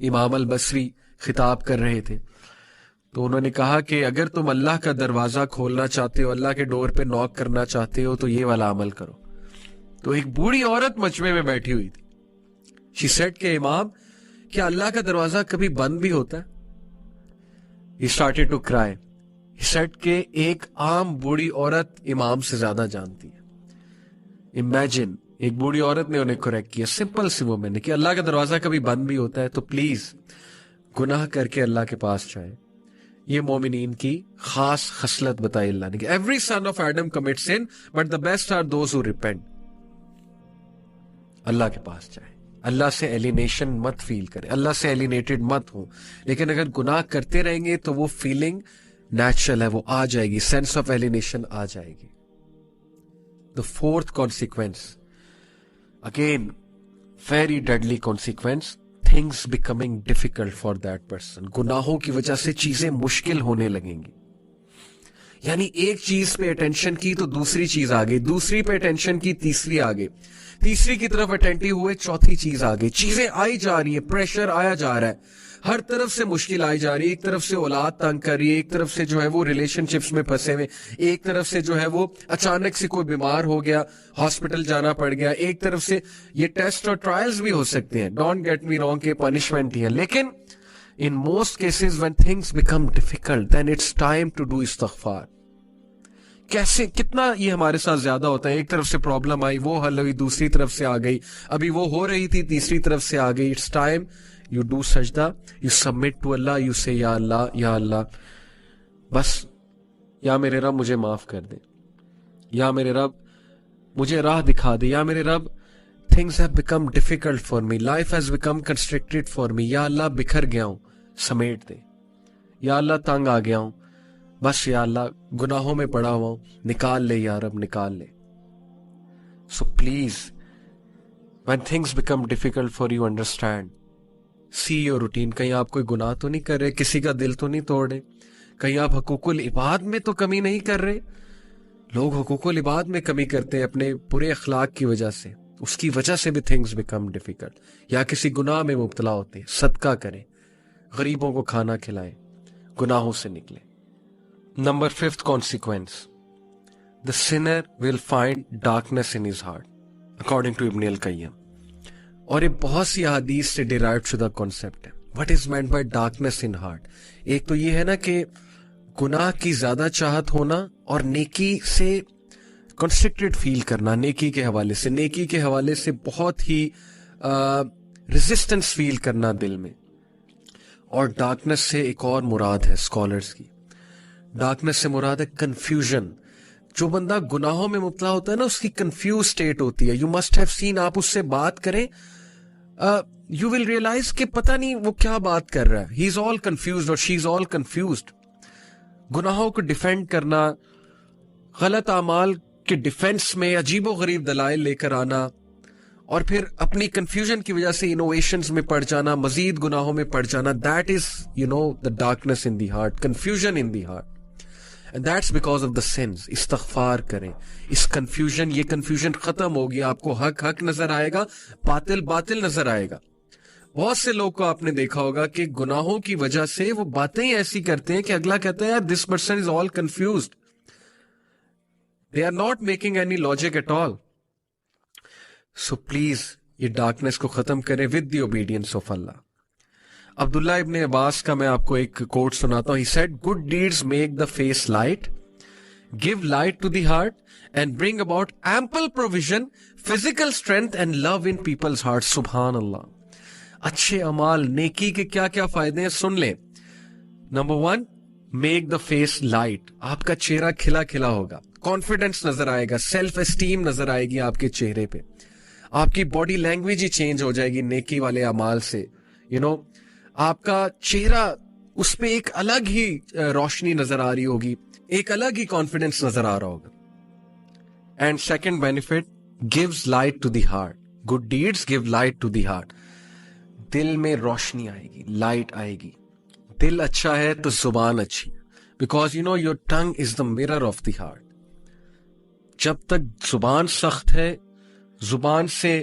امام البصری خطاب کر رہے تھے. تو انہوں نے کہا کہ اگر تم اللہ کا دروازہ کھولنا چاہتے ہو, اللہ کے ڈور پہ نوک کرنا چاہتے ہو, تو یہ والا عمل کرو. تو ایک بوڑھی عورت مجمع میں بیٹھی ہوئی تھی. She said کہ امام, کیا اللہ کا دروازہ کبھی بند بھی ہوتا ہے؟ He started to cry. He said کہ ایک عام بوڑھی عورت امام سے زیادہ جانتی ہے. Imagine, ایک بوڑھی عورت نے انہیں کریکٹ کیا, سمپل سی وہ میں نے کہ اللہ کا دروازہ کبھی بند بھی ہوتا ہے, تو پلیز گناہ کر کے اللہ کے پاس جائیں. یہ مومنین کی خاص خصلت بتائی اللہ نے کہ every son of Adam commits sin, but the best are those who repent. اللہ کے پاس جائیں, اللہ سے ایلینیشن مت فیل کریں, اللہ سے ایلینیٹڈ مت ہو. لیکن اگر گناہ کرتے رہیں گے تو وہ فیلنگ نیچرل ہے, وہ آ جائے گی, سینس آف ایلینیشن آ جائے گی. The fourth consequence, again very deadly consequence, things becoming difficult for that person. گناہوں کی وجہ سے چیزیں مشکل ہونے لگیں گی. یعنی ایک چیز پہ اٹینشن کی تو دوسری چیز آ گئی, دوسری پہ اٹینشن کی تیسری آ گئی, تیسری کی طرف اٹینٹیو ہوئے چوتھی چیز آ گئی. چیزیں آئی جا رہی ہیں, پریشر آیا جا رہا ہے, ہر طرف سے مشکل آئی جا رہی ہے. ایک طرف سے اولاد تنگ کر رہی ہے, ایک طرف سے جو ہے وہ ریلیشن شپس میں پھنسے ہوئے, ایک طرف سے جو ہے وہ اچانک سے کوئی بیمار ہو گیا, ہاسپٹل جانا پڑ گیا, ایک طرف سے یہ ٹیسٹ اور ٹرائلز بھی ہو سکتے ہیں, ڈونٹ گیٹ می رانگ, کہ پنشمنٹ ہی ہے. لیکن in most cases when things become difficult, then it's time to do استغفار. کیسے کتنا یہ ہمارے ساتھ زیادہ ہوتا ہے, ایک طرف سے پرابلم آئی, وہ حل ہوئی, دوسری طرف سے آ گئی, ابھی وہ ہو رہی تھی, تیسری طرف سے آ گئی. اٹس ٹائم یو ڈو سجدہ, you submit to Allah, you say یا اللہ, یا اللہ, بس یا میرے رب مجھے معاف کر دے, یا میرے رب مجھے راہ دکھا دے, یا میرے رب things have become difficult for me, life has become constricted for me, یا اللہ بکھر گیا ہوں, سمیٹ دے, یا اللہ تنگ آ گیا ہوں, بس یا اللہ گناہوں میں پڑا ہوا ہوں, نکال لے یا رب, نکال لے. So please, when things become difficult for you, understand, see your routine. کہیں آپ کوئی گناہ تو نہیں کر رہے, کسی کا دل تو نہیں توڑ رہے, کہیں آپ حقوق العباد میں تو کمی نہیں کر رہے. لوگ حقوق العباد میں کمی کرتے ہیں اپنے برے اخلاق کی وجہ سے, اس کی وجہ سے بھی things become difficult. یا کسی گناہ میں مبتلا ہوتے ہیں, صدقہ کریں, غریبوں کو کھانا کھلائیں, گناہوں سے نکلیں. Number 5th consequence, the sinner will find darkness in his heart, according to Ibn al-Qayyim. اور یہ بہت سی احادیث سے ڈیرائیو شدہ کانسیپٹ ہے. What is meant by darkness in heart? ایک تو یہ ہے نا کہ گناہ کی زیادہ چاہت ہونا اور نیکی سے کنسٹرکٹڈ فیل کرنا, نیکی کے حوالے سے, نیکی کے حوالے سے بہت ہی ریزسٹنس فیل کرنا دل میں. اور ڈارکنس سے ایک اور مراد ہے اسکالرس کی, ڈارکنس سے مراد ہے کنفیوژن. جو بندہ گناہوں میں مبتلا ہوتا ہے نا, اس کی کنفیوز اسٹیٹ ہوتی ہے. یو مسٹ ہیو سین, آپ اس سے بات کریں, یو ول ریئلائز کہ پتہ نہیں وہ کیا بات کر رہا ہے. ہی از آل کنفیوزڈ اور شی از آل کنفیوزڈ. گناہوں کو ڈیفینڈ کرنا, غلط اعمال کے ڈیفینس میں عجیب و غریب دلائل لے کر آنا, اور پھر اپنی کنفیوژن کی وجہ سے انوویشنز میں پڑ جانا, مزید گناہوں میں پڑ جانا, that is the darkness in the heart, confusion in the heart. And that's because of the sins. استغفار کریں, اس کنفیوژن, یہ کنفیوژن ختم ہوگی, آپ کو حق حق نظر آئے گا, باطل باطل نظر آئے گا. بہت سے لوگ کو آپ نے دیکھا ہوگا کہ گناہوں کی وجہ سے وہ باتیں ایسی کرتے ہیں کہ اگلا کہتا ہے یار this person is all confused. They are not making any logic at all. So please, یہ ڈارکنس کو ختم کریں with the obedience of Allah. عبداللہ ابن عباس کا میں آپ کو ایک کوٹ سناتا ہوں. He said, good deeds make the face light, give light to the heart, and bring about ample provision, physical strength and love in people's hearts. سبحان اللہ. اچھے اعمال, نیکی کے کیا کیا فائدے ہیں سن لیں. Number 1, make the face light. آپ کا چہرہ کھلا کھلا ہوگا, کانفیڈنس نظر آئے گا, سیلف اسٹیم نظر آئے گی آپ کے چہرے پہ, آپ کی باڈی لینگویج ہی چینج ہو جائے گی نیکی والے اعمال سے. آپ کا چہرہ, اس پہ ایک الگ ہی روشنی نظر آ رہی ہوگی, ایک الگ ہی کانفیڈنس نظر آ رہا ہوگا. And second benefit, gives light to the heart. Good deeds give light to the heart. دل میں روشنی آئے گی, لائٹ آئے گی. دل اچھا ہے تو زبان اچھی, because your tongue is the mirror of the heart. جب تک زبان سخت ہے, زبان سے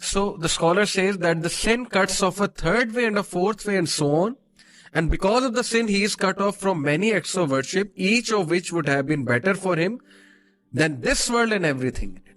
So the scholar says that the sin cuts off a third way and a fourth way and so on, and because of the sin he is cut off from many acts of worship, each of which would have been better for him than this world and everything in it.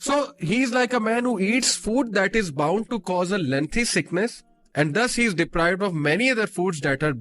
So he is like a man who eats food that is bound to cause a lengthy sickness and thus he is deprived of many other foods that are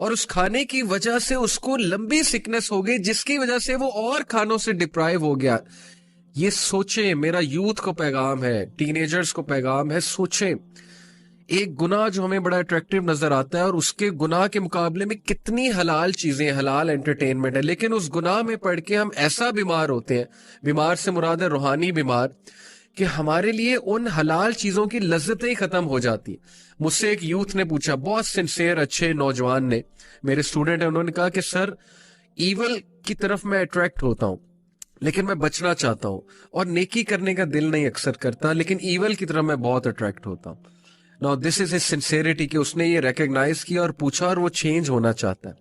اور اس کھانے کی وجہ سے اس کو لمبی sickness ہو گئی جس کی وجہ سے وہ اور کھانوں سے ڈپرائیو ہو گیا. یہ سوچیں, میرا یوتھ کو پیغام ہے, ٹینیجرز کو پیغام ہے, سوچیں ایک گناہ جو ہمیں بڑا اٹریکٹیو نظر آتا ہے اور اس کے گناہ کے مقابلے میں کتنی حلال چیزیں, حلال انٹرٹینمنٹ ہے, لیکن اس گناہ میں پڑھ کے ہم ایسا بیمار ہوتے ہیں, بیمار سے مراد ہے روحانی بیمار, کہ ہمارے لیے ان حلال چیزوں کی لذتیں ختم ہو جاتی ہیں. مجھ سے ایک یوتھ نے پوچھا, بہت سنسیئر اچھے نوجوان نے, میرے اسٹوڈنٹ ہیں, انہوں نے کہا کہ سر ایول کی طرف میں اٹریکٹ ہوتا ہوں لیکن میں بچنا چاہتا ہوں, اور نیکی کرنے کا دل نہیں اکثر کرتا, لیکن ایول کی طرف میں بہت اٹریکٹ ہوتا ہوں. Now this is his sincerity کہ اس نے یہ ریکگنائز کیا اور پوچھا اور وہ چینج ہونا چاہتا ہے.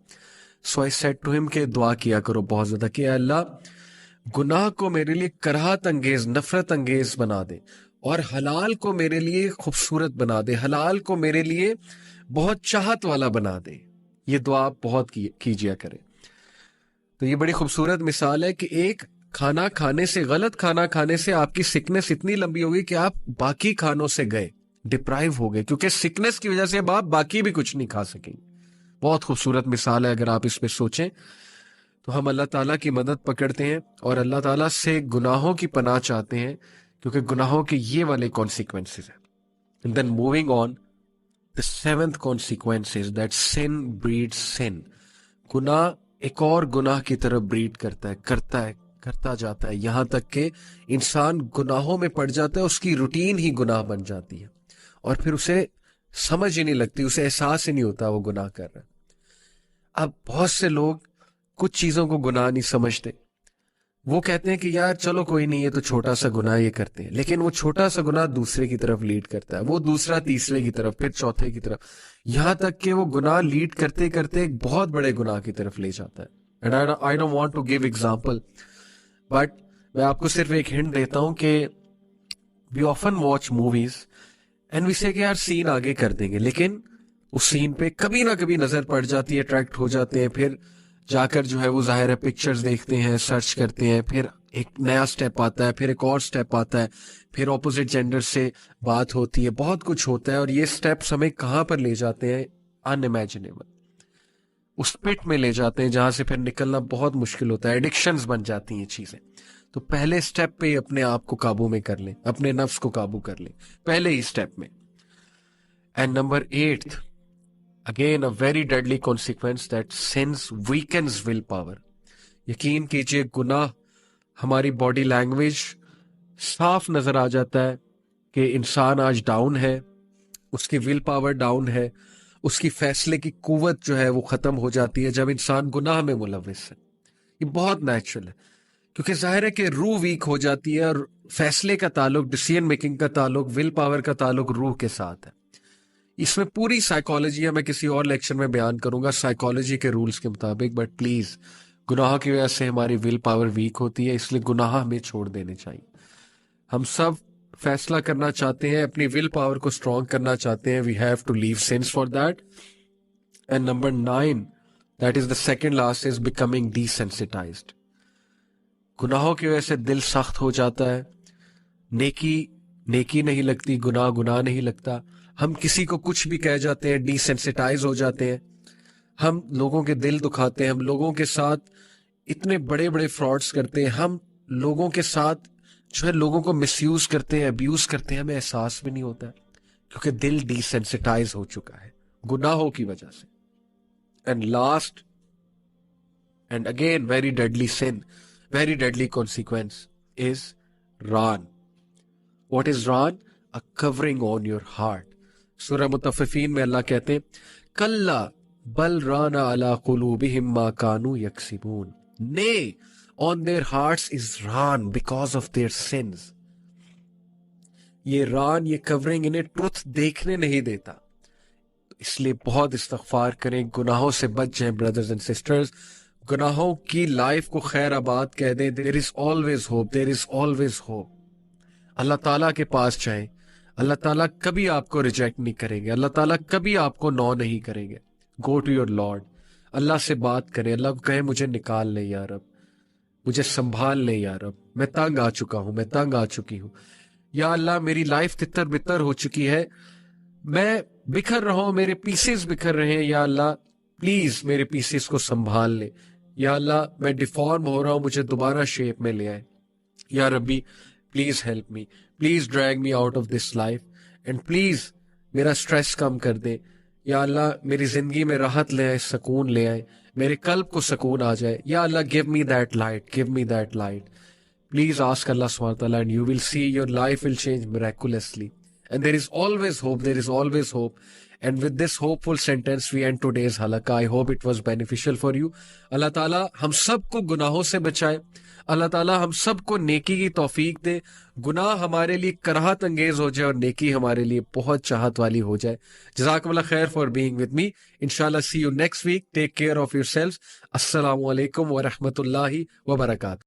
So I said to him کہ دعا کیا کرو بہت زیادہ کہ اللہ گناہ کو میرے لیے کراہت انگیز, نفرت انگیز بنا دے, اور حلال کو میرے لیے خوبصورت بنا دے, حلال کو میرے لیے بہت چاہت والا بنا دے. یہ دعا آپ بہت کیجیا کریں. تو یہ بڑی خوبصورت مثال ہے کہ ایک کھانا کھانے سے, غلط کھانا کھانے سے آپ کی سکنس اتنی لمبی ہوگی کہ آپ باقی کھانوں سے گئے, ڈپرائیو ہو گئے, کیونکہ سکنس کی وجہ سے اب آپ باقی بھی کچھ نہیں کھا سکیں. بہت خوبصورت مثال ہے. اگر آپ اس پہ سوچیں تو ہم اللہ تعالیٰ کی مدد پکڑتے ہیں اور اللہ تعالیٰ سے گناہوں کی پناہ چاہتے ہیں, کیونکہ گناہوں کے یہ والے کانسیکوینسز ہیں. And then moving on, the seventh consequence is that sin breeds sin. گناہ ایک اور گناہ کی طرف بریڈ کرتا جاتا ہے, یہاں تک کہ انسان گناہوں میں پڑ جاتا ہے, اس کی روٹین ہی گناہ بن جاتی ہے, اور پھر اسے سمجھ ہی نہیں لگتی, اسے احساس ہی نہیں ہوتا وہ گناہ کر رہا ہے. اب بہت سے لوگ کچھ چیزوں کو گناہ نہیں سمجھتے, وہ کہتے ہیں کہ یار چلو کوئی نہیں, یہ تو چھوٹا سا گناہ یہ کرتے ہیں, لیکن وہ چھوٹا سا گناہ دوسرے کی طرف لیڈ کرتا ہے, وہ دوسرا تیسرے کی طرف, پھر چوتھے کی طرف, یہاں تک کہ وہ گناہ لیڈ کرتے کرتے ایک بہت بڑے گناہ کی طرف لے جاتا ہے. And I don't want to give example, but میں آپ کو صرف ایک ہنٹ دیتا ہوں کہ we often watch movies and we say کہ یار سین آگے کر دیں گے, لیکن اس سین پہ کبھی نہ کبھی نظر پڑ جاتی ہے, اٹریکٹ ہو جاتے ہیں, پھر جا کر جو ہے وہ ظاہر ہے پکچرز دیکھتے ہیں, سرچ کرتے ہیں, پھر ایک نیا سٹیپ آتا ہے, پھر ایک اور سٹیپ آتا ہے, پھر اپوزٹ جینڈر سے بات ہوتی ہے, بہت کچھ ہوتا ہے, اور یہ سٹیپس ہمیں کہاں پر لے جاتے ہیں, انامیجنیبل, اس پٹ میں لے جاتے ہیں جہاں سے پھر نکلنا بہت مشکل ہوتا ہے, ایڈکشنز بن جاتی ہیں چیزیں. تو پہلے سٹیپ پہ ہی اپنے آپ کو قابو میں کر لیں, اپنے نفس کو قابو کر لیں پہلے ہی سٹیپ میں. And number 8, again a very deadly consequence, that sins weakens will power. یقین کیجئے گناہ ہماری باڈی لینگویج صاف نظر آ جاتا ہے کہ انسان آج ڈاؤن ہے, اس کی ول پاور ڈاؤن ہے, اس کی فیصلے کی قوت جو ہے وہ ختم ہو جاتی ہے جب انسان گناہ میں ملوث ہے. یہ بہت نیچرل ہے, کیونکہ ظاہر ہے کہ روح ویک ہو جاتی ہے, اور فیصلے کا تعلق, ڈیسیژن میکنگ کا تعلق, ول پاور کا تعلق روح کے ساتھ ہے. اس میں پوری سائیکالوجی ہے, میں کسی اور لیکچر میں بیان کروں گا سائیکالوجی کے رولز کے مطابق, بٹ پلیز گناہوں کی وجہ سے ہماری ول پاور ویک ہوتی ہے, اس لیے گناہ ہمیں چھوڑ دینے چاہیے. ہم سب فیصلہ کرنا چاہتے ہیں, اپنی ول پاور کو اسٹرانگ کرنا چاہتے ہیں, we have to leave sins for that. And number 9, that is the second last, is becoming desensitised. گناہوں کی وجہ سے دل سخت ہو جاتا ہے, نیکی نہیں لگتی, گناہ نہیں لگتا, ہم کسی کو کچھ بھی کہہ جاتے ہیں, ڈیسینسٹائز ہو جاتے ہیں, ہم لوگوں کے دل دکھاتے ہیں, ہم لوگوں کے ساتھ اتنے بڑے بڑے فراڈز کرتے ہیں, ہم لوگوں کے ساتھ جو ہے لوگوں کو مس یوز کرتے ہیں, ابیوز کرتے ہیں, ہمیں احساس بھی نہیں ہوتا ہے, کیونکہ دل ڈیسینسٹائز ہو چکا ہے گناہوں کی وجہ سے. And last and again very deadly sin, very deadly consequence is ران. واٹ از ران؟ A covering on your heart. سورہ مطففین میں اللہ کہتے ہیں کلا بل ران علی قلوبہم ما کانوا یکسبون. Nay, on their hearts is raan because of their sins. یہ ران, یہ کورنگ انہیں ٹروتھ دیکھنے نہیں دیتا, اس لیے بہت استغفار کریں, گناہوں سے بچ جائیں بردرز اینڈ سسٹرز, گناہوں کی لائف کو خیر آباد کہہ دیں. There is always hope, there is always hope. اللہ تعالیٰ کے پاس جائیں, اللہ تعالیٰ کبھی آپ کو ریجیکٹ نہیں کریں گے, اللہ تعالیٰ کبھی آپ کو نو نہیں کریں گے. گو ٹو یور لارڈ, اللہ سے بات کریں, اللہ کو کہیں مجھے نکال لے یا رب, مجھے سنبھال لے یا رب, میں تنگ آ چکا ہوں, میں تنگ آ چکی ہوں, یا اللہ میری لائف تتر بتر ہو چکی ہے, میں بکھر رہا ہوں, میرے پیسز بکھر رہے ہیں, یا اللہ پلیز میرے پیسز کو سنبھال لے. یا اللہ میں ڈیفارم ہو رہا ہوں, مجھے دوبارہ شیپ میں لے آئے. یا ربی please help me, please drag me out of this life, and please میرا اسٹریس کم کر دے. یا اللہ میری زندگی میں راحت لے آئے, سکون لے آئے, میرے قلب کو سکون آ جائے. یا Allah give me that light, give me that light. Please ask Allah subhanahu wa ta'ala and you will see your life will change miraculously. And there is always hope, there is always hope. And with this hopeful sentence we end today's halaqah. I hope it was beneficial for you. Allah Ta'ala ہم سب کو گناہوں سے بچائے. اللہ تعالیٰ ہم سب کو نیکی کی توفیق دے. گناہ ہمارے لیے کراہت انگیز ہو جائے اور نیکی ہمارے لیے بہت چاہت والی ہو جائے. جزاکم اللہ خیر for being with me. Inshallah see you next week. Take care of yourselves. السلام علیکم ورحمۃ اللہ وبرکاتہ.